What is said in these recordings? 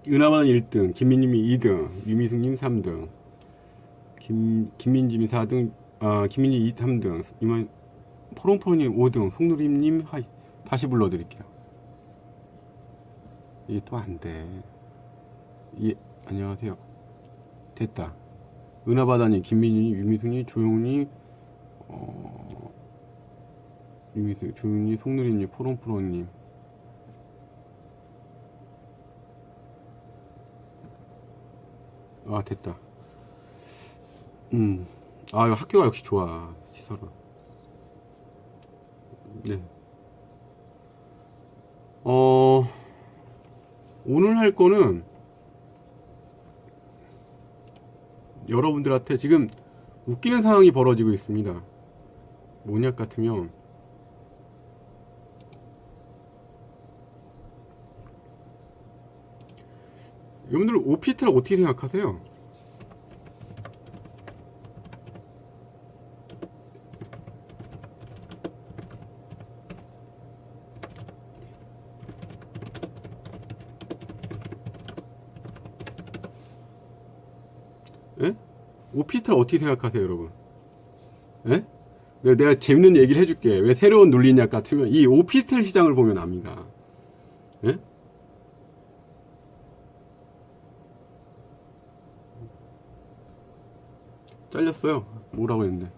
은하만 1등, 김민님이 2등, 유미숙님 3등, 김민지님 4등, 김민지 3등, 이만 포롱포롱님 5등, 송누림님 하이. 다시 불러드릴게요. 이게 또 안 돼. 예, 안녕하세요. 됐다. 은하바다님, 김민희님, 유미숙님, 조용님, 유미숙, 조용님, 송누림님, 포롱포롱님. 됐다. 이거 학교가 역시 좋아. 시설은. 네. 어, 오늘 할 거는 여러분들한테 지금 웃기는 상황이 벌어지고 있습니다. 뭐냐 같으면, 여러분들 오피스텔 어떻게 생각하세요? 예? 오피스텔 어떻게 생각하세요, 여러분? 예? 내가 재밌는 얘기를 해줄게. 왜 새로운 논리냐 같으면 이 오피스텔 시장을 보면 압니다. 예? 잘렸어요. 뭐라고 했는데.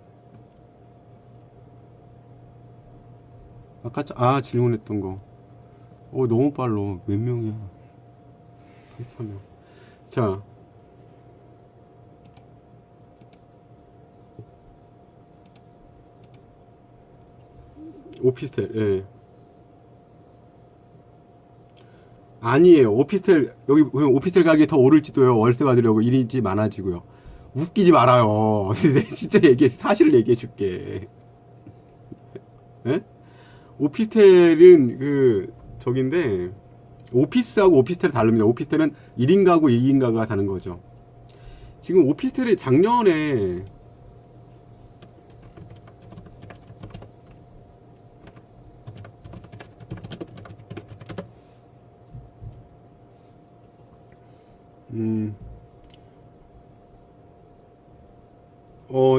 아까 질문했던 거. 너무 빨라. 몇 명이야? 3,000명. 자, 오피스텔, 예. 아니에요. 오피스텔, 여기 보면 오피스텔 가격이 더 오를지도요. 월세 받으려고 일인지 많아지고요. 웃기지 말아요. 내가 진짜 사실을 얘기해 줄게. 예? 오피스텔은 저긴데, 오피스하고 오피스텔이 다릅니다. 오피스텔은 1인 가구, 2인 가구가 다른 거죠. 지금 오피스텔이 작년에, 음,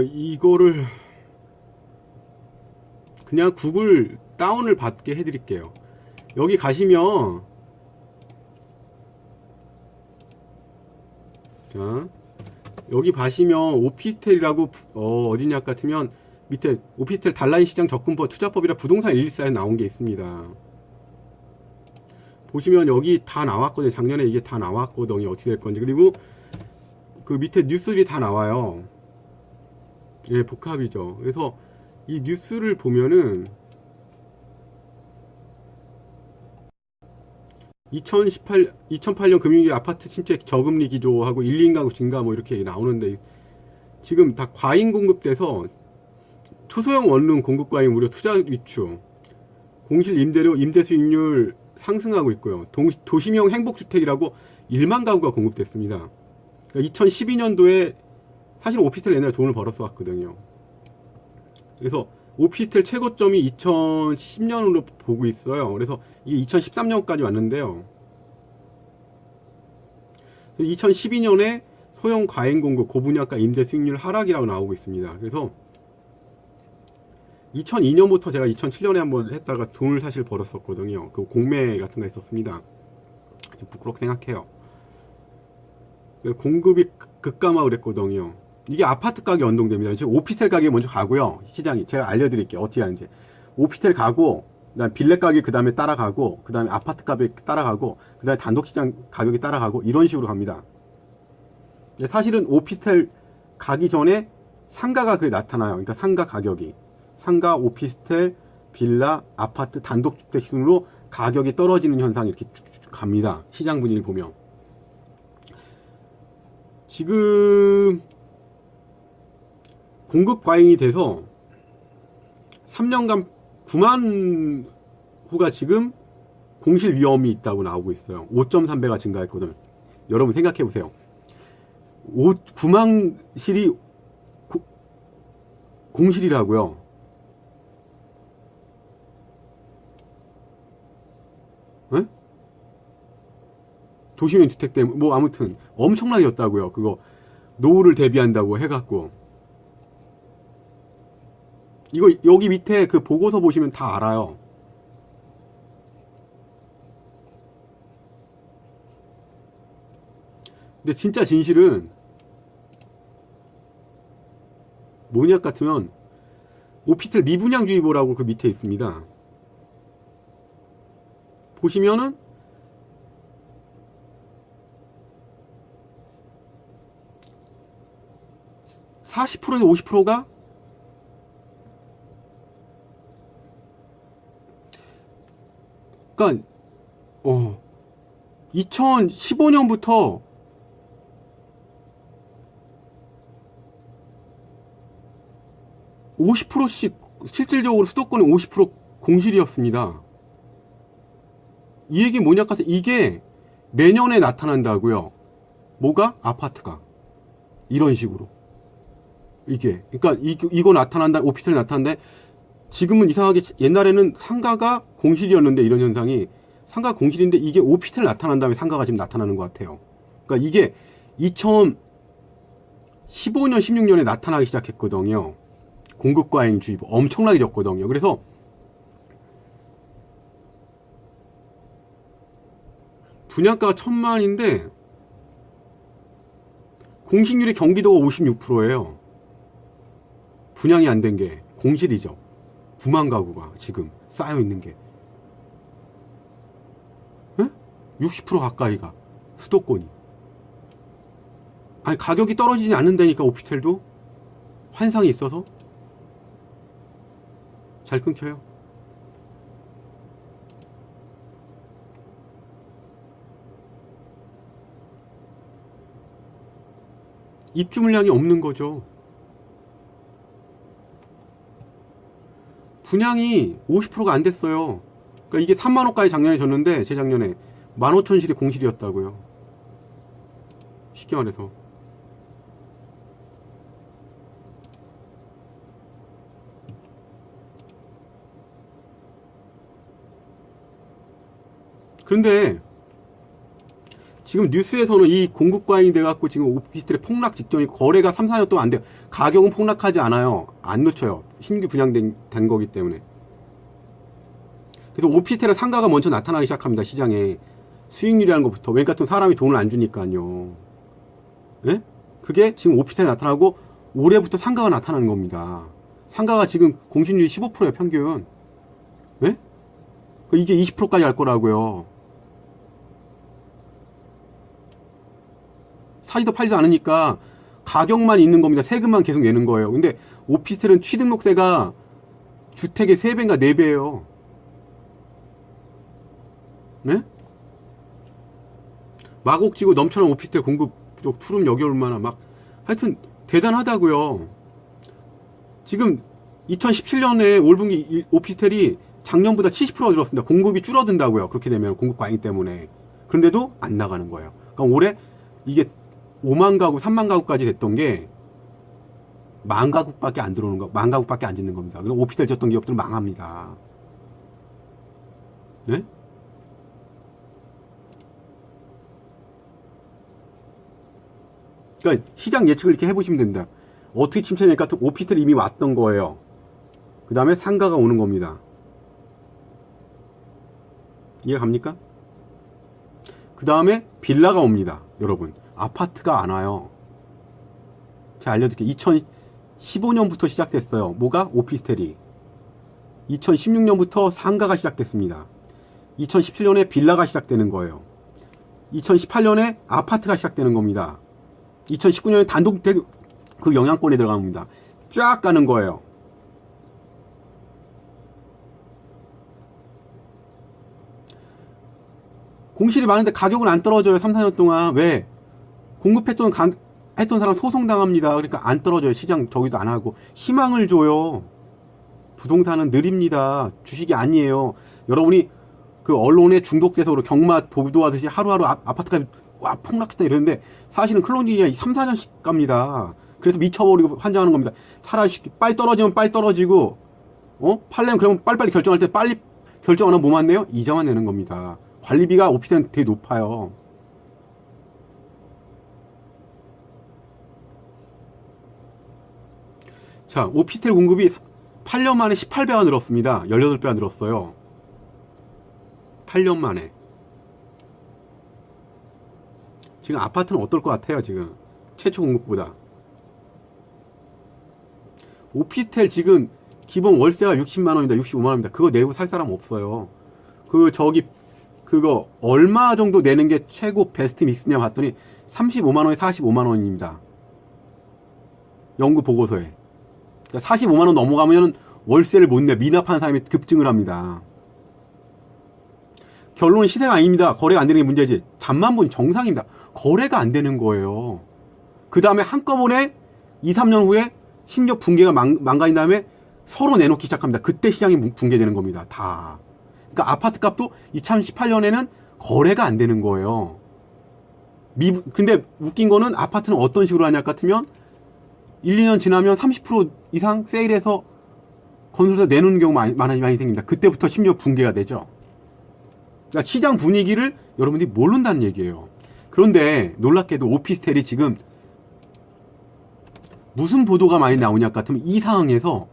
이거를 그냥 구글 다운을 받게 해드릴게요. 여기 가시면, 자, 여기 가시면 오피스텔이라고, 어디냐 같으면 밑에 오피스텔 단라인 시장 접근법 투자법이라 부동산 114에 나온 게 있습니다. 보시면 여기 다 나왔거든요. 작년에 이게 다 나왔거든요. 어떻게 될 건지. 그리고 그 밑에 뉴스들이 다 나와요. 예, 복합이죠. 그래서 이 뉴스를 보면은 2008년 금융위기 아파트 침체 저금리 기조하고 1, 2인 가구 증가 뭐 이렇게 나오는데 지금 다 과잉 공급돼서 초소형 원룸 공급 과잉 무료 투자 위축 공실 임대료 임대 수익률 상승하고 있고요. 도시명 행복주택이라고 1만 가구가 공급됐습니다. 그러니까 2012년도에 사실 오피스텔 옛날에 돈을 벌어서 왔거든요. 그래서 오피스텔 최고점이 2010년으로 보고 있어요. 그래서 이게 2013년까지 왔는데요. 2012년에 소형 과잉 공급, 고분양가 임대 수익률 하락이라고 나오고 있습니다. 그래서 2002년부터 제가 2007년에 한번 했다가 돈을 사실 벌었었거든요. 그 공매 같은 거 했었습니다. 부끄럽게 생각해요. 공급이 급감하고 그랬거든요. 이게 아파트 가격 연동됩니다. 지금 오피스텔 가격이 먼저 가고요. 시장이 제가 알려드릴게요. 어떻게 하는지. 오피스텔 가고 그다음 빌레 가격이 그 다음에 따라가고 그 다음에 아파트 가격이 따라가고 그 다음에 단독시장 가격이 따라가고 이런 식으로 갑니다. 사실은 오피스텔 가기 전에 상가가 그게 나타나요. 그러니까 상가 가격이 상가, 오피스텔, 빌라, 아파트, 단독주택 순으로 가격이 떨어지는 현상이 이렇게 쭉 갑니다. 시장 분위기를 보면 지금 공급 과잉이 돼서 3년간 9만 호가 지금 공실 위험이 있다고 나오고 있어요. 5.3배가 증가했거든. 여러분 생각해 보세요. 9만 실이 공실이라고요. 에? 도시민 주택 때문에 뭐 아무튼 엄청나게였다고요. 그거 노후를 대비한다고 해갖고 이거 여기 밑에 그 보고서 보시면 다 알아요. 근데 진짜 진실은 뭐냐 같으면 오피스텔 미분양주의보라고 그 밑에 있습니다. 보시면은 40%에서 50%가 그러니까 2015년부터 (50%씩) 실질적으로 수도권의 50% 공실이었습니다. 이 얘기 뭐냐 같아 이게 내년에 나타난다고요. 뭐가? 아파트가 이런 식으로 이게 그러니까 이거 나타난다. 오피스텔 나타난다. 지금은 이상하게 옛날에는 상가가 공실이었는데 이런 현상이 상가 공실인데 이게 오피스텔 나타난 다음에 상가가 지금 나타나는 것 같아요. 그러니까 이게 2015년 16년에 나타나기 시작했거든요. 공급과잉주의보 엄청나게 졌거든요. 그래서 분양가가 1000만인데 공실률이 경기도가 56%예요. 분양이 안 된 게 공실이죠. 9만 가구가 지금 쌓여있는 게 60% 가까이가 수도권이. 아니 가격이 떨어지지 않는다니까. 오피스텔도 환상이 있어서. 잘 끊겨요. 입주 물량이 없는 거죠. 분양이 50%가 안 됐어요. 그러니까 이게 3만호까지 작년에 졌는데 재작년에 15,000실이 공실이었다고요. 쉽게 말해서. 그런데 지금 뉴스에서는 이 공급과잉이 돼갖고 지금 오피스텔의 폭락 직전이고 거래가 3, 4년 동안 안 돼요. 가격은 폭락하지 않아요. 안 놓쳐요. 신규 분양된 거기 때문에. 그래서 오피스텔의 상가가 먼저 나타나기 시작합니다. 시장에. 수익률이라는 것부터. 왜 같은 사람이 돈을 안 주니까요. 예? 그게 지금 오피스텔에 나타나고 올해부터 상가가 나타나는 겁니다. 상가가 지금 공실률이 15%예요. 평균. 예? 이게 20%까지 할 거라고요. 사지도 팔지도 않으니까 가격만 있는 겁니다. 세금만 계속 내는 거예요. 근데 오피스텔은 취등록세가 주택의 3배인가 4배예요. 네? 마곡지구 넘쳐난 오피스텔 공급 부족 투룸 여기 얼마나 막 하여튼 대단하다고요. 지금 2017년에 올분기 오피스텔이 작년보다 70% 줄었습니다. 공급이 줄어든다고요. 그렇게 되면 공급 과잉 때문에. 그런데도 안 나가는 거예요. 그러니까 올해 이게 5만 가구, 3만 가구까지 됐던 게 10,000 가구밖에 안 들어오는 거, 10,000 가구밖에 안 짓는 겁니다. 그럼 오피스텔 졌던 기업들은 망합니다. 네? 그러니까 시장 예측을 이렇게 해보시면 됩니다. 어떻게 침체될까? 오피스텔이 이미 왔던 거예요. 그 다음에 상가가 오는 겁니다. 이해 갑니까? 그 다음에 빌라가 옵니다. 여러분. 아파트가 안 와요. 제가 알려드릴게요. 2015년부터 시작됐어요. 뭐가? 오피스텔이. 2016년부터 상가가 시작됐습니다. 2017년에 빌라가 시작되는 거예요. 2018년에 아파트가 시작되는 겁니다. 2019년에 단독 그 영향권에 들어갑니다. 쫙 가는 거예요. 공실이 많은데 가격은 안 떨어져요. 3, 4년 동안. 왜? 공급했던 사람 소송당합니다. 그러니까 안 떨어져요. 시장 저기도 안 하고. 희망을 줘요. 부동산은 느립니다. 주식이 아니에요. 여러분이 그 언론에 중독돼서 경마 보도하듯이 하루하루 아파트가 와 폭락했다 이러는데 사실은 클로징이 3, 4년씩 갑니다. 그래서 미쳐버리고 환장하는 겁니다. 차라리 빨리 떨어지면 빨리 떨어지고 팔려면 그러면 빨리빨리 결정할 때 빨리 결정 안 하면 뭐 맞네요? 이자만 내는 겁니다. 관리비가 오피스텔은 되게 높아요. 자, 오피스텔 공급이 8년 만에 18배가 늘었습니다. 18배가 늘었어요. 8년 만에. 지금 아파트는 어떨 것 같아요, 지금? 최초 공급보다. 오피스텔 지금 기본 월세가 60만원입니다. 65만원입니다. 그거 내고 살 사람 없어요. 그거 얼마 정도 내는 게 최고 베스트 믹스냐 봤더니 35만원에 45만원입니다. 연구 보고서에. 그러니까 45만원 넘어가면 월세를 못 내. 미납하는 사람이 급증을 합니다. 결론은 시세가 아닙니다. 거래가 안 되는 게 문제지. 잠만 보니 정상입니다. 거래가 안 되는 거예요. 그 다음에 한꺼번에 2, 3년 후에 심지어 붕괴가 망가진 다음에 서로 내놓기 시작합니다. 그때 시장이 붕괴되는 겁니다. 다. 그러니까 아파트 값도 2018년에는 거래가 안 되는 거예요. 근데 웃긴 거는 아파트는 어떤 식으로 하냐 같으면 1, 2년 지나면 30% 이상 세일해서 건설사 내놓는 경우가 많이 생깁니다. 그때부터 심지어 붕괴가 되죠. 그러니까 시장 분위기를 여러분들이 모른다는 얘기예요. 그런데 놀랍게도 오피스텔이 지금 무슨 보도가 많이 나오냐 같으면 이 상황에서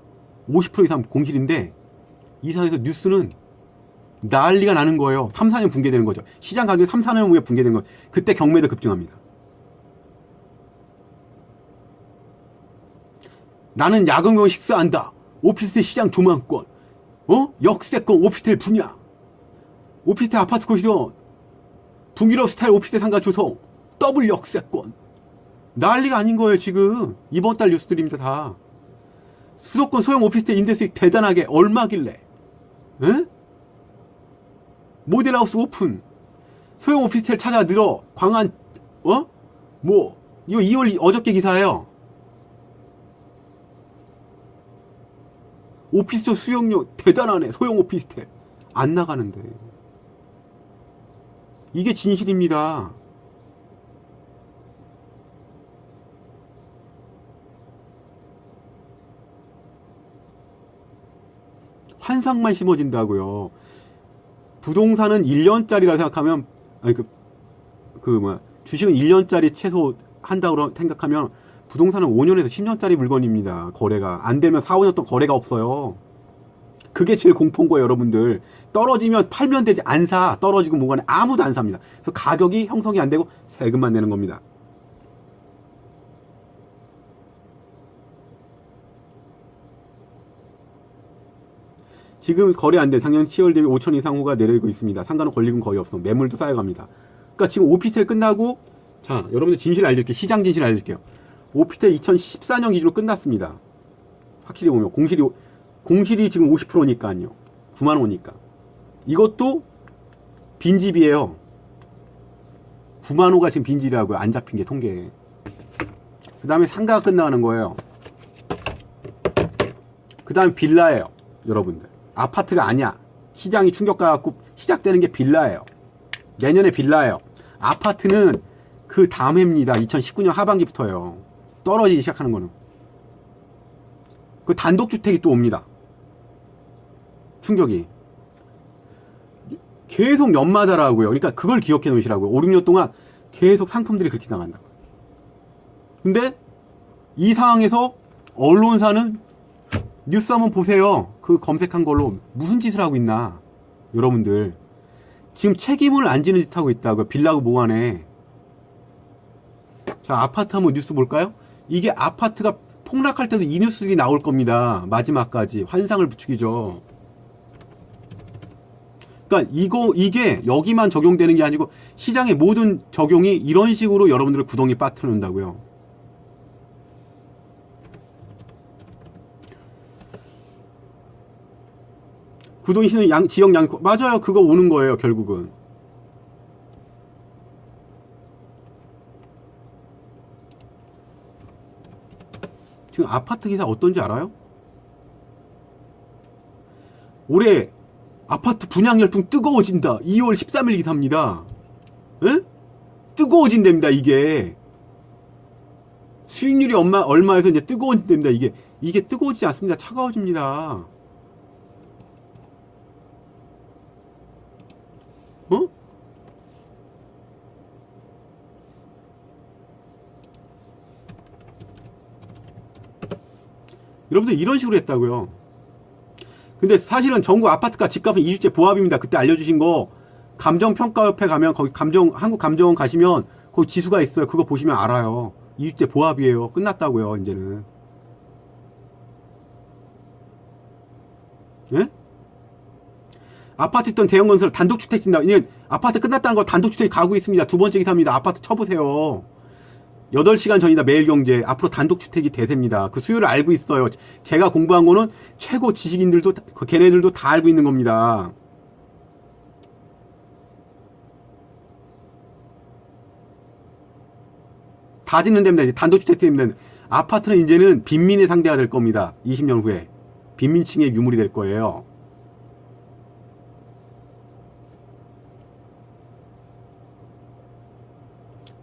50% 이상 공실인데 이 상황에서 뉴스는 난리가 나는 거예요. 3, 4년 붕괴되는 거죠. 시장 가격이 3, 4년 후에 붕괴되는 거예요. 그때 경매도 급증합니다. 나는 야근경 식사한다. 오피스텔 시장 조망권. 역세권 오피스텔 분야. 오피스텔 아파트 고시원. 북유럽 스타일 오피스텔 상가 조성. 더블 역세권. 난리가 아닌 거예요, 지금. 이번 달 뉴스들입니다, 다. 수도권 소형 오피스텔 임대수익 대단하게 얼마길래? 에? 모델하우스 오픈. 소형 오피스텔 찾아 늘어. 광안, 이거 2월 어저께 기사예요. 오피스텔 수용료 대단하네. 소형 오피스텔. 안 나가는데. 이게 진실입니다. 환상만 심어진다고요. 부동산은 1년짜리라 생각하면, 주식은 1년짜리 최소 한다고 생각하면 부동산은 5년에서 10년짜리 물건입니다. 거래가. 안 되면 4, 5년 동안 거래가 없어요. 그게 제일 공포인 거예요, 여러분들. 떨어지면 팔면 되지. 안 사. 떨어지고 뭐가 아무도 안 삽니다. 그래서 가격이 형성이 안 되고 세금만 내는 겁니다. 지금 거래 안 돼. 작년 10월 대비 5천 이상 호가 내리고 있습니다. 상가는 권리금 거의 없어. 매물도 쌓여갑니다. 그러니까 지금 오피스텔 끝나고, 자, 여러분들 진실 알려줄게요. 시장 진실 알려줄게요. 오피스텔 2014년 기준으로 끝났습니다. 확실히 보면 공실이 지금 50%니까요. 9만 원이니까. 이것도 빈집이에요. 9만 호가 지금 빈집이라고요. 안 잡힌 게 통계에. 그 다음에 상가가 끝나가는 거예요. 그 다음에 빌라예요. 여러분들. 아파트가 아니야. 시장이 충격가갖고 시작되는 게 빌라예요. 내년에 빌라예요. 아파트는 그 다음 해입니다. 2019년 하반기부터예요. 떨어지기 시작하는 거는. 그 단독주택이 또 옵니다. 충격이. 계속 연마다라고요. 그러니까 그걸 기억해 놓으시라고요. 5, 6년 동안 계속 상품들이 그렇게 나간다. 근데 이 상황에서 언론사는 뉴스 한번 보세요. 그 검색한 걸로 무슨 짓을 하고 있나. 여러분들. 지금 책임을 안 지는 짓 하고 있다고요. 빌라고 뭐하네. 자, 아파트 한번 뉴스 볼까요? 이게 아파트가 폭락할 때도 이 뉴스들이 나올 겁니다. 마지막까지. 환상을 부추기죠. 그러니까 이게 여기만 적용되는 게 아니고 시장의 모든 적용이 이런 식으로 여러분들을 구덩이에 빠뜨려 놓는다고요. 구덩이 시는 지역 양육. 맞아요. 그거 오는 거예요, 결국은. 지금 아파트 기사 어떤지 알아요? 올해 아파트 분양 열풍 뜨거워진다. 2월 13일 기사입니다. 에? 뜨거워진답니다, 이게. 수익률이 얼마에서 이제 뜨거워진답니다, 이게. 이게 뜨거워지지 않습니다. 차가워집니다. 여러분들 이런 식으로 했다고요. 근데 사실은 전국 아파트가 집값은 2주째 보합입니다. 그때 알려주신 거 감정평가협회 가면 거기 한국감정원 가시면 거기 지수가 있어요. 그거 보시면 알아요. 2주째 보합이에요. 끝났다고요. 이제는. 예? 아파트 있던 대형건설 단독주택 진다. 이제 아파트 끝났다는 거 단독주택 가고 있습니다. 두 번째 기사입니다. 아파트 쳐보세요. 8시간 전이다. 매일경제. 앞으로 단독주택이 대세입니다. 그 수요를 알고 있어요. 제가 공부한 거는 최고 지식인들도 걔네들도 다 알고 있는 겁니다. 다 짓는 데입니다. 이제 단독주택 때문에. 아파트는 이제는 빈민의 상대가 될 겁니다. 20년 후에. 빈민층의 유물이 될 거예요.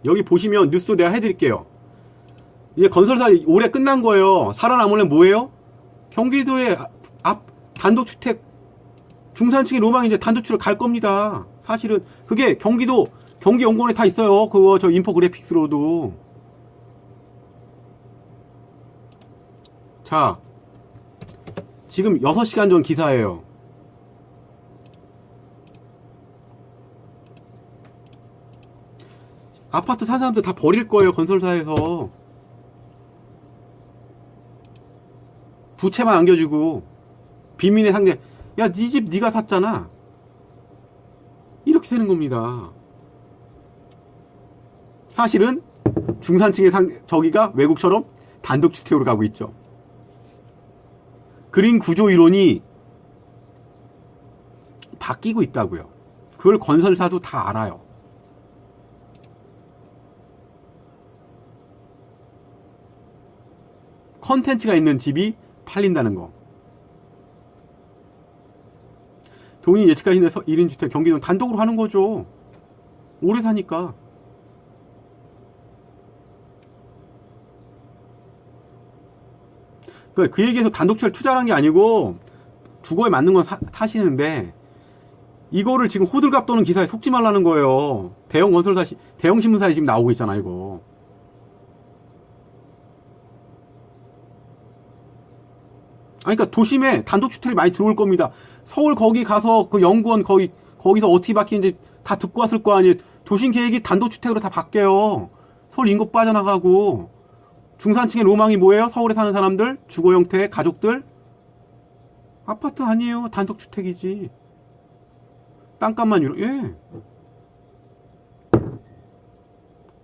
여기 보시면 뉴스 내가 해드릴게요. 이제 건설사 올해 끝난 거예요. 살아남으려면 뭐예요? 경기도의 앞 단독주택 중산층의 로망이 이제 단독주택을 갈 겁니다. 사실은 그게 경기연구원에 다 있어요. 그거 저 인포그래픽스로도. 자, 지금 6시간 전 기사예요. 아파트 산 사람들 다 버릴 거예요. 건설사에서. 부채만 안겨주고 빈민의 상대. 야, 네 집 네가 샀잖아. 이렇게 되는 겁니다. 사실은 중산층의 저기가 외국처럼 단독주택으로 가고 있죠. 그린 구조 이론이 바뀌고 있다고요. 그걸 건설사도 다 알아요. 컨텐츠가 있는 집이 팔린다는 거. 돈이 예측하신 1인주택 경기도는 단독으로 하는 거죠. 오래 사니까. 그 얘기해서 단독주택을 투자하는 게 아니고 주거에 맞는 건 사시는데 이거를 지금 호들갑 떠는 기사에 속지 말라는 거예요. 대형 건설사, 대형 신문사에 지금 나오고 있잖아, 이거. 아니, 그러니까 도심에 단독주택이 많이 들어올 겁니다. 서울 거기 가서 그 연구원 거기서 어떻게 바뀌는지 다 듣고 왔을 거 아니에요. 도심 계획이 단독주택으로 다 바뀌어요. 서울 인구 빠져나가고. 중산층의 로망이 뭐예요? 서울에 사는 사람들, 주거 형태, 가족들. 아파트 아니에요. 단독주택이지. 땅값만 예.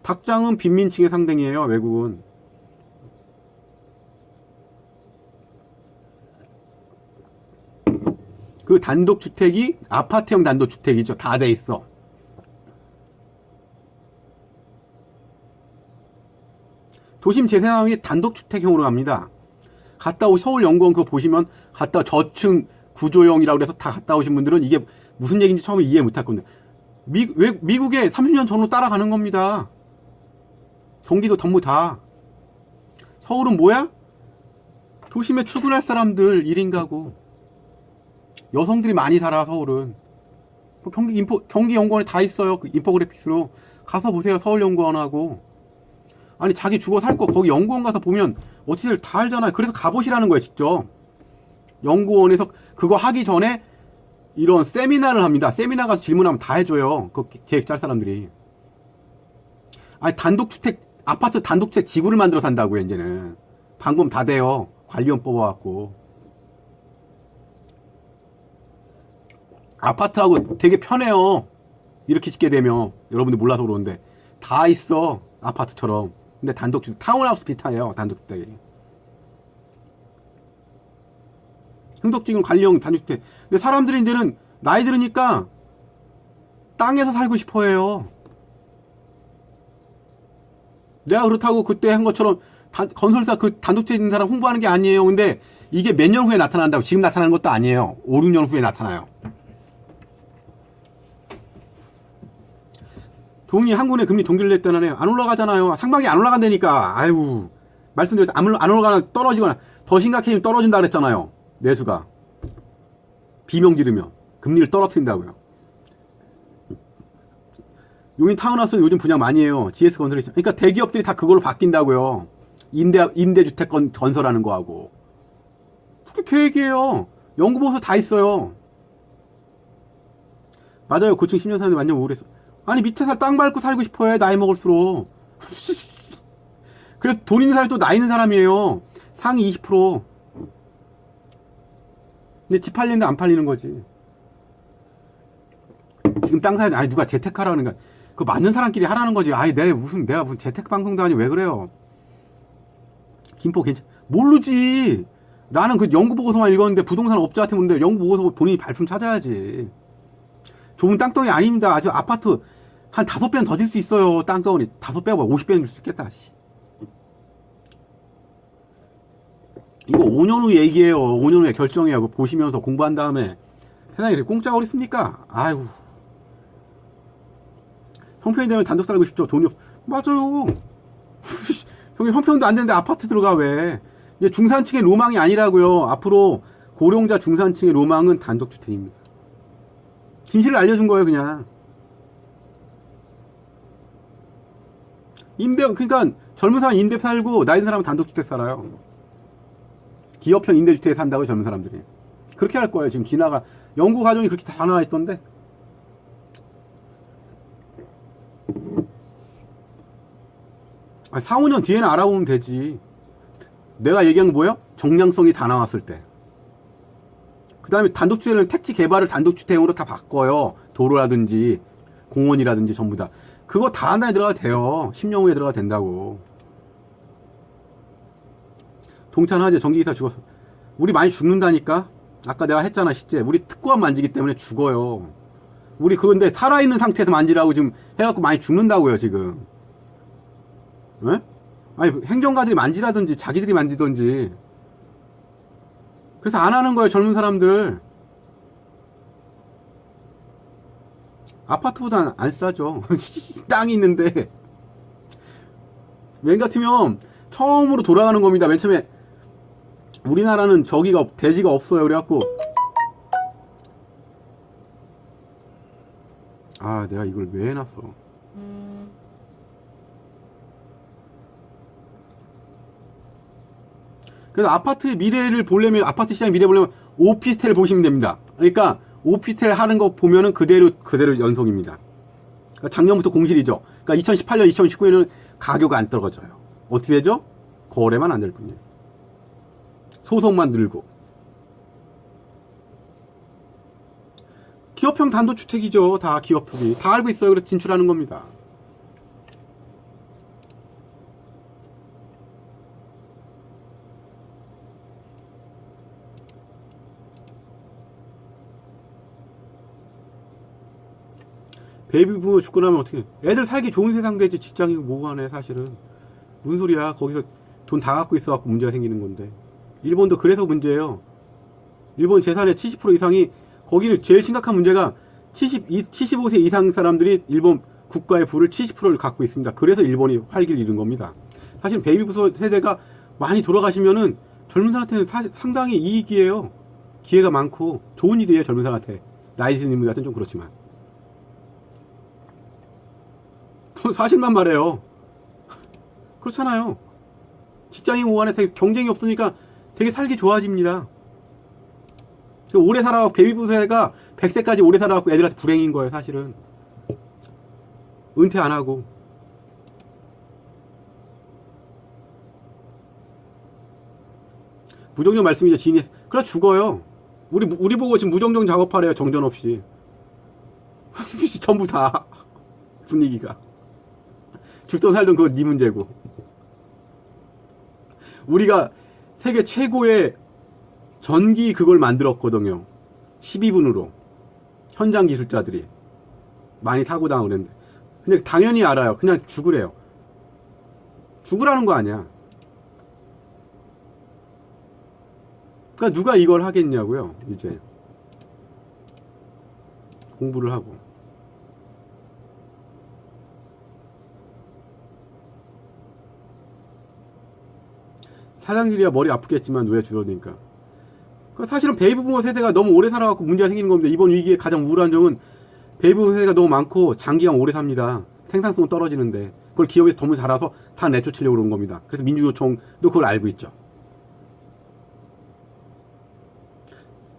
닭장은 빈민층의 상등이에요. 외국은. 그 단독주택이 아파트형 단독주택이죠. 다 돼 있어. 도심 재생산이 단독주택형으로 갑니다. 서울연구원 그거 보시면 갔다 저층 구조형이라고 그래서 다 갔다 오신 분들은 이게 무슨 얘기인지 처음에 이해 못할 건데 미국에 30년 전으로 따라가는 겁니다. 경기도 전부 다. 서울은 뭐야? 도심에 출근할 사람들 1인 가구. 여성들이 많이 살아. 서울은. 경기연구원에 다 있어요. 그 인포그래픽스로 가서 보세요. 서울연구원하고. 아니, 자기 주거 살 거 거기 연구원 가서 보면 어떻게들 다 알잖아요. 그래서 가보시라는 거예요. 직접 연구원에서 그거 하기 전에 이런 세미나를 합니다. 세미나 가서 질문하면 다 해줘요. 그 계획 짤 사람들이. 아니, 아파트 단독주택 지구를 만들어 산다고요. 이제는 방법 다 돼요. 관리원 뽑아갖고. 아파트하고 되게 편해요. 이렇게 짓게 되면. 여러분들 몰라서 그러는데 다 있어. 아파트처럼. 근데 단독주택, 타운하우스 비슷해요. 단독주택이. 흥덕지금 관리형 단독주택. 근데 사람들이 이제는 나이 들으니까 땅에서 살고 싶어 해요. 내가 그렇다고 그때 한 것처럼 건설사 그 단독주택 있는 사람 홍보하는 게 아니에요. 근데 이게 몇 년 후에 나타난다고. 지금 나타나는 것도 아니에요. 5, 6년 후에 나타나요. 돈이 한국의 금리 동결을 했다네요. 안 올라가잖아요. 상반기 안 올라간다니까. 아유, 말씀드렸죠. 안 올라가나 떨어지거나 더 심각해지면 떨어진다 그랬잖아요. 내수가. 비명 지르면 금리를 떨어뜨린다고요. 용인 타운하우스 요즘 분양 많이 해요. GS건설이. 그러니까 대기업들이 다 그걸로 바뀐다고요. 임대주택 건설하는 거하고. 그게 계획이에요. 연구보고서 다 있어요. 맞아요. 고층 10년 사는데 완전 우울했어. 아니 밑에 땅 밟고 살고 싶어해. 나이 먹을수록. 그래서 돈 있는 사람이 또 나이 있는 사람이에요. 상위 20%. 근데 집 팔리는데 안 팔리는 거지. 지금 땅 사야 돼. 아니 누가 재테크하라는 거야. 그거 맞는 사람끼리 하라는 거지. 아니 내가 무슨 재테크 방송도 아니 왜 그래요. 김포 괜찮 모르지. 나는 그 연구보고서만 읽었는데 부동산 업자한테 묻는데 연구보고서 본인이 발품 찾아야지. 좋은 땅덩이 아닙니다. 아주 아파트 한 5배는 더 줄 수 있어요. 땅덩어리 5배가 50배는 줄 수 있겠다. 이거 5년 후 얘기해요. 5년 후에 결정해요. 보시면서 공부한 다음에. 세상에 이렇게 공짜가 어디 있습니까? 아이고. 형편이 되면 단독 살고 싶죠. 돈이 없. 맞아요. 형이 형편도 안 되는데 아파트 들어가 왜? 이제 중산층의 로망이 아니라고요. 앞으로 고령자 중산층의 로망은 단독주택입니다. 진실을 알려준 거예요, 그냥. 그러니까 젊은 사람 임대 살고 나이 든 사람은 단독주택 살아요. 기업형 임대주택에 산다고 젊은 사람들이. 그렇게 할 거예요. 지금 연구 과정이 그렇게 다 나와 있던데. 아, 4, 5년 뒤에는 알아보면 되지. 내가 얘기한 건 뭐예요? 정량성이 다 나왔을 때. 그 다음에 단독주택은 택지 개발을 단독주택으로 다 바꿔요. 도로라든지 공원이라든지 전부 다. 그거 다 하나에 들어가도 돼요. 10년 후에 들어가도 된다고. 동탄 화재 전기기사 죽었어. 우리 많이 죽는다니까. 아까 내가 했잖아 실제. 우리 특고함 만지기 때문에 죽어요. 우리 그런데 살아있는 상태에서 만지라고 지금 해갖고 많이 죽는다고요 지금. 왜? 아니 행정가들이 만지라든지 자기들이 만지든지. 그래서 안 하는 거예요 젊은 사람들. 아파트보다 안 싸죠. 땅이 있는데. 맨 같으면 처음으로 돌아가는 겁니다. 맨 처음에 우리나라는 대지가 없어요. 그래갖고 아 내가 이걸 왜 해놨어. 그래서 아파트의 미래를 보려면 아파트 시장의 미래 보려면 오피스텔 보시면 됩니다. 그러니까 오피스텔 하는 거 보면은 그대로 연속입니다. 그러니까 작년부터 공실이죠. 그러니까 2018년, 2019년에는 가격이 안 떨어져요. 어떻게 되죠? 거래만 안 될 뿐이에요. 소송만 늘고. 기업형 단독주택이죠. 다 기업형이. 다 알고 있어요. 그래서 진출하는 겁니다. 베이비 부모 죽고 나면 어떻게 애들 살기 좋은 세상 되지. 직장이고 뭐가 하네 사실은. 무슨 소리야. 거기서 돈 다 갖고 있어 갖고 문제가 생기는 건데. 일본도 그래서 문제예요. 일본 재산의 70% 이상이 거기는 제일 심각한 문제가 75세 이상 사람들이 일본 국가의 부를 70%를 갖고 있습니다. 그래서 일본이 활기를 잃은 겁니다. 사실 베이비부서 세대가 많이 돌아가시면은 젊은 사람한테는 상당히 이익이에요. 기회가 많고 좋은 일이에요. 젊은 사람한테. 나이 드는 분들 같은 좀 그렇지만. 사실만 말해요. 그렇잖아요. 직장인 오간에 경쟁이 없으니까 되게 살기 좋아집니다. 오래 살아갖고 베이비 세대가 100세까지 오래 살아갖고 애들한테 불행인 거예요 사실은. 은퇴 안 하고. 무정정 말씀이죠. 지인이. 그래 죽어요. 우리 보고 지금 무정정 작업하래요. 정전 없이. 전부 다 분위기가. 죽던 살던 그거 네 문제고. 우리가 세계 최고의 전기 그걸 만들었거든요. 12분으로. 현장 기술자들이. 많이 사고당하고 그랬는데. 근데 당연히 알아요. 그냥 죽으래요. 죽으라는 거 아니야. 그러니까 누가 이걸 하겠냐고요. 이제. 공부를 하고. 사장들이야 머리 아프겠지만 왜 줄어드니까. 사실은 베이비부모 세대가 너무 오래 살아갖고 문제가 생기는 겁니다. 이번 위기의 가장 우울한 점은 베이비부모 세대가 너무 많고 장기간 오래 삽니다. 생산성은 떨어지는데 그걸 기업에서 너무 잘라서 다 내쫓으려고 그런 겁니다. 그래서 민주노총도 그걸 알고 있죠.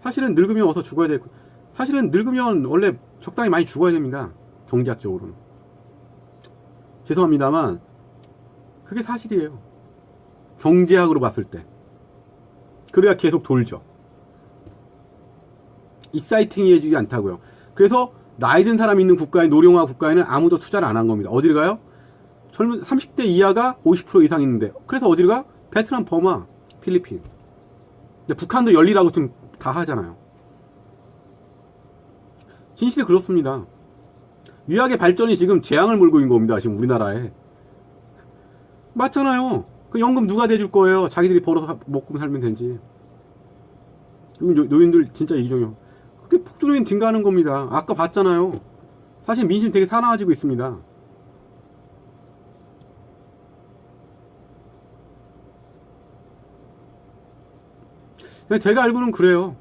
사실은 늙으면 어서 죽어야 되고, 사실은 늙으면 원래 적당히 많이 죽어야 됩니다. 경제학적으로는. 죄송합니다만 그게 사실이에요. 경제학으로 봤을 때. 그래야 계속 돌죠. 익사이팅해지지 않다고요. 그래서 나이 든 사람 있는 국가에, 노령화 국가에는 아무도 투자를 안 한 겁니다. 어디를 가요? 젊은 30대 이하가 50% 이상 있는데, 그래서 어디를 가? 베트남, 버마, 필리핀. 근데 북한도 열리라고 좀 다 하잖아요. 진실이 그렇습니다. 위약의 발전이 지금 재앙을 몰고 있는 겁니다. 지금 우리나라에. 맞잖아요. 그 연금 누가 대줄 거예요? 자기들이 벌어서 먹고 살면 되지. 노인들 진짜 이기적이요. 그게 폭주노인 증가하는 겁니다. 아까 봤잖아요. 사실 민심 되게 사나워지고 있습니다. 제가 알고는 그래요.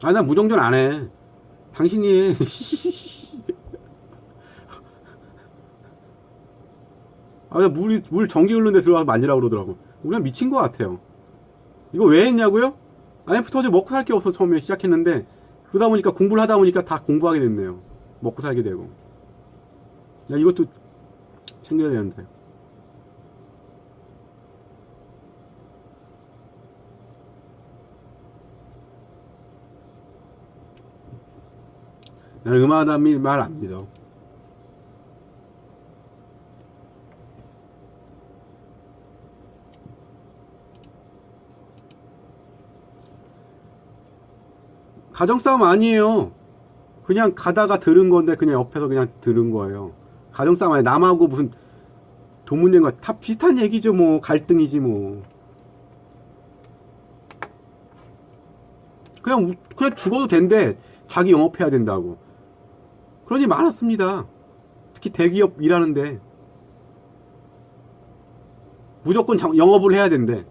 아, 나 무정전 안 해. 당신이 해. 아, 나 물 전기 흐르는 데 들어가서 만지라고 그러더라고. 우리가 미친 것 같아요. 이거 왜 했냐고요? IMF 터져 먹고 살 게 없어 처음에 시작했는데, 그러다 보니까 공부를 하다 보니까 다 공부하게 됐네요. 먹고 살게 되고. 야, 이것도 챙겨야 되는데. 나는 음악하다는 말 안 믿어. 가정싸움 아니에요. 그냥 가다가 들은 건데 그냥 옆에서 그냥 들은 거예요. 가정싸움 아니에요. 남하고 무슨 돈 문제인가 다 비슷한 얘기죠. 뭐 갈등이지 뭐. 그냥 죽어도 된대. 자기 영업해야 된다고. 그런 일 많았습니다. 특히 대기업 일하는데 무조건 영업을 해야 된대.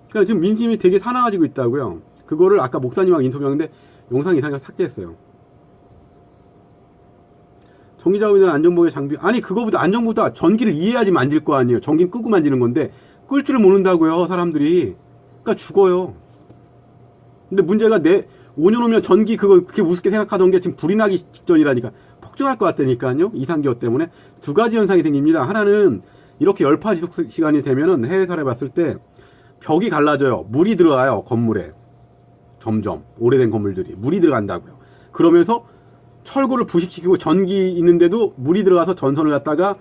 그러니까 지금 민심이 되게 사나워지고 있다고요. 그거를 아까 목사님하고 인터뷰하는데 영상 이상해서 삭제했어요. 전기작업이나 안전보호의 장비, 아니 그거보다 안전보다 전기를 이해하지 만질 거 아니에요. 전기는 끄고 만지는 건데 끌 줄을 모른다고요 사람들이. 그러니까 죽어요. 근데 문제가 5년 후면 전기 그거 그렇게 우습게 생각하던 게 지금 불이 나기 직전이라니까. 폭증할 것 같다니까요. 이상기후 때문에. 두 가지 현상이 생깁니다. 하나는 이렇게 열파 지속 시간이 되면은 해외 사례 봤을 때 벽이 갈라져요. 물이 들어가요. 건물에. 점점 오래된 건물들이 물이 들어간다고요. 그러면서 철골을 부식시키고 전기 있는데도 물이 들어가서 전선을 갖다가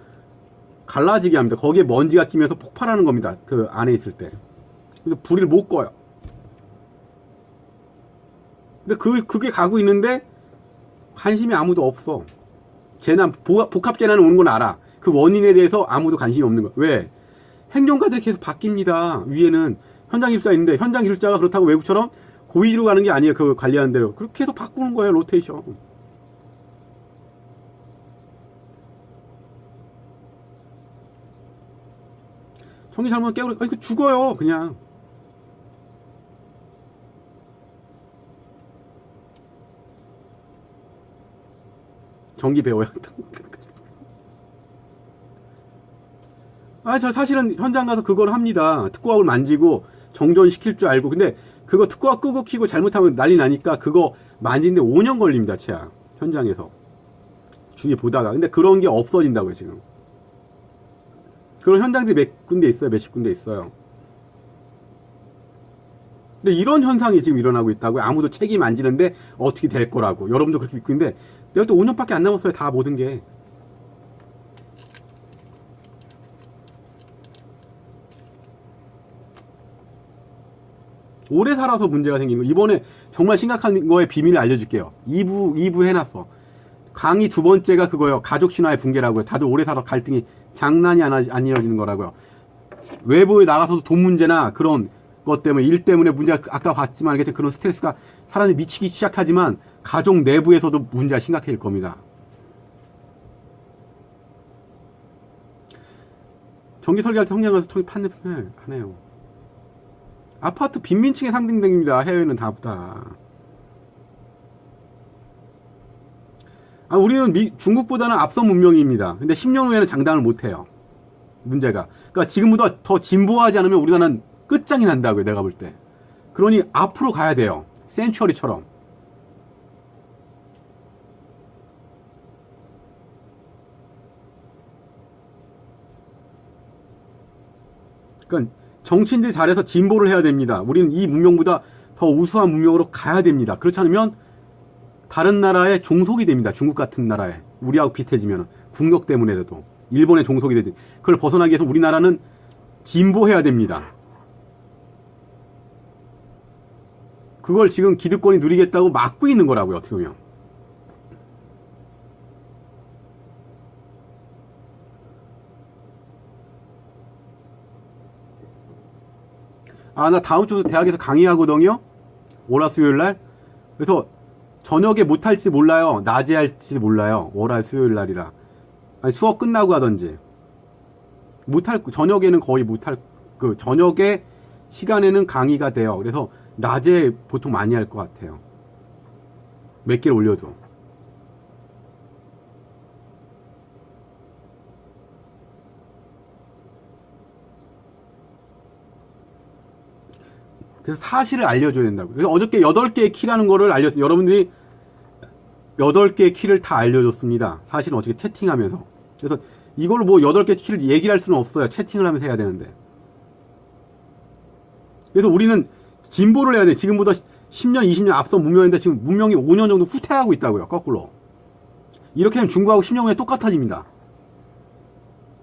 갈라지게 합니다. 거기에 먼지가 끼면서 폭발하는 겁니다. 그 안에 있을 때. 그래서 불을 못 꺼요. 근데 그게 가고 있는데 관심이 아무도 없어. 재난, 복합재난이 오는 건 알아. 그 원인에 대해서 아무도 관심이 없는 거야. 왜? 행정가들이 계속 바뀝니다. 위에는 현장 기술사 있는데 현장 기술자가 그렇다고 외국처럼 고위로 가는 게 아니에요. 그 관리하는 대로. 그렇게 계속 바꾸는 거예요. 로테이션. 전기 잘못 깨고, 아니, 그 죽어요. 그냥. 전기 배워야. 아, 저 사실은 현장 가서 그걸 합니다. 특고압을 만지고 정전시킬 줄 알고. 근데 그거 특고압 끄고 키고 잘못하면 난리 나니까 그거 만지는데 5년 걸립니다. 최악. 현장에서. 주위에 보다가. 근데 그런 게 없어진다고요, 지금. 그런 현장들이 몇 군데 있어요. 몇십 군데 있어요. 근데 이런 현상이 지금 일어나고 있다고요. 아무도 책임 안 지는데 어떻게 될 거라고. 여러분도 그렇게 믿고 있는데 내가 또 5년밖에 안 남았어요. 다 모든 게. 오래 살아서 문제가 생긴 거. 이번에 정말 심각한 거에 비밀을 알려줄게요. 2부 해놨어. 강의 두 번째가 그거예요. 가족 신화의 붕괴라고요. 다들 오래 살아 갈등이 장난이 안 이어지는 거라고요. 외부에 나가서도 돈 문제나 그런 것 때문에 일 때문에 문제가 아까 봤지만 알겠죠. 그런 스트레스가 사람이 미치기 시작하지만 가족 내부에서도 문제가 심각해질 겁니다. 전기 설계할 때 성냥 가서 통이 하네요. 아파트 빈민층에 상징됩니다. 해외는 다. 우리는 중국보다는 앞선 문명입니다. 근데 10년 후에는 장담을 못해요. 문제가. 그러니까 지금보다 더 진보하지 않으면 우리나라는 끝장이 난다고요. 내가 볼 때. 그러니 앞으로 가야 돼요. 센츄어리처럼. 그러니까 정치인들이 잘해서 진보를 해야 됩니다. 우리는 이 문명보다 더 우수한 문명으로 가야 됩니다. 그렇지 않으면 다른 나라의 종속이 됩니다. 중국 같은 나라에. 우리하고 비슷해지면 국력 때문에라도 일본의 종속이 되지. 그걸 벗어나기 위해서 우리나라는 진보해야 됩니다. 그걸 지금 기득권이 누리겠다고 막고 있는 거라고요. 어떻게 보면. 나 다음 주 대학에서 강의하거든요. 월화 수요일날. 그래서 저녁에 못할지 몰라요. 낮에 할지 몰라요. 월화 수요일날이라. 아니 수업 끝나고 하던지. 저녁에는 거의 못할, 저녁에 시간에는 강의가 돼요. 그래서 낮에 보통 많이 할 것 같아요. 몇 개를 올려도. 그래서 사실을 알려줘야 된다고. 그래서 어저께 8개의 키라는 거를 알렸어요. 여러분들이 8개의 키를 다 알려줬습니다. 사실은 어떻게 채팅하면서. 그래서 이걸 뭐 8개 키를 얘기를 할 수는 없어요. 채팅을 하면서 해야 되는데. 그래서 우리는 진보를 해야 돼. 지금보다 10년, 20년 앞서 문명인데 지금 문명이 5년 정도 후퇴하고 있다고요. 거꾸로. 이렇게 하면 중국하고 10년 후에 똑같아집니다.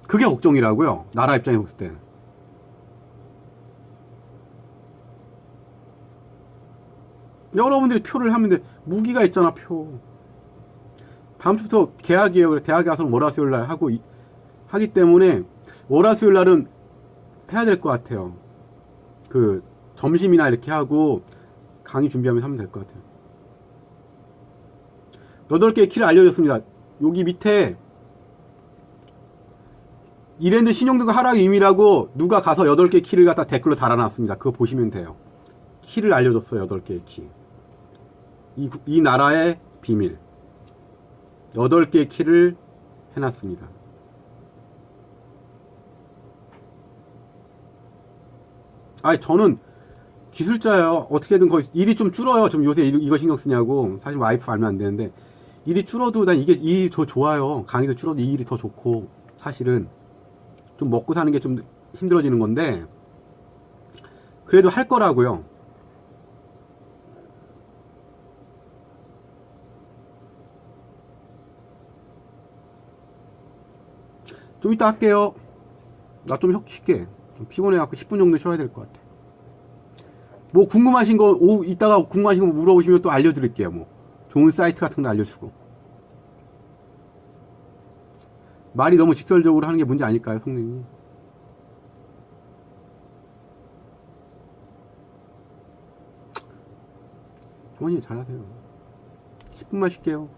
그게 걱정이라고요. 나라 입장에 봤을 때는. 여러분들이 표를 하면 돼. 무기가 있잖아, 표. 다음 주부터 개학이에요. 그래, 대학에 가서 월화수요일날 하기 때문에 월화수요일날은 해야 될 것 같아요. 점심이나 이렇게 하고 강의 준비하면서 하면 될 것 같아요. 8개의 키를 알려줬습니다. 여기 밑에 이랜드 신용등급 하락 의미라고 누가 가서 8개 키를 갖다 댓글로 달아놨습니다. 그거 보시면 돼요. 키를 알려줬어요. 8개의 키. 이 나라의 비밀. 8개의 키를 해놨습니다. 저는 기술자예요. 어떻게든 거의 일이 좀 줄어요. 좀 요새 이거 신경 쓰냐고. 사실 와이프 알면 안 되는데 일이 줄어도 난 이게 일이 더 좋아요. 강의도 줄어도 이 일이 더 좋고 사실은 좀 먹고 사는 게 좀 힘들어지는 건데 그래도 할 거라고요. 좀 이따 할게요. 나 좀 쉴게. 피곤해갖고 10분 정도 쉬어야 될 것 같아. 뭐 궁금하신 거 이따가 궁금하신 거 물어보시면 또 알려드릴게요. 뭐 좋은 사이트 같은 거 알려주고. 말이 너무 직설적으로 하는 게 문제 아닐까요, 성님이? 어머니 잘하세요. 10분만 쉴게요.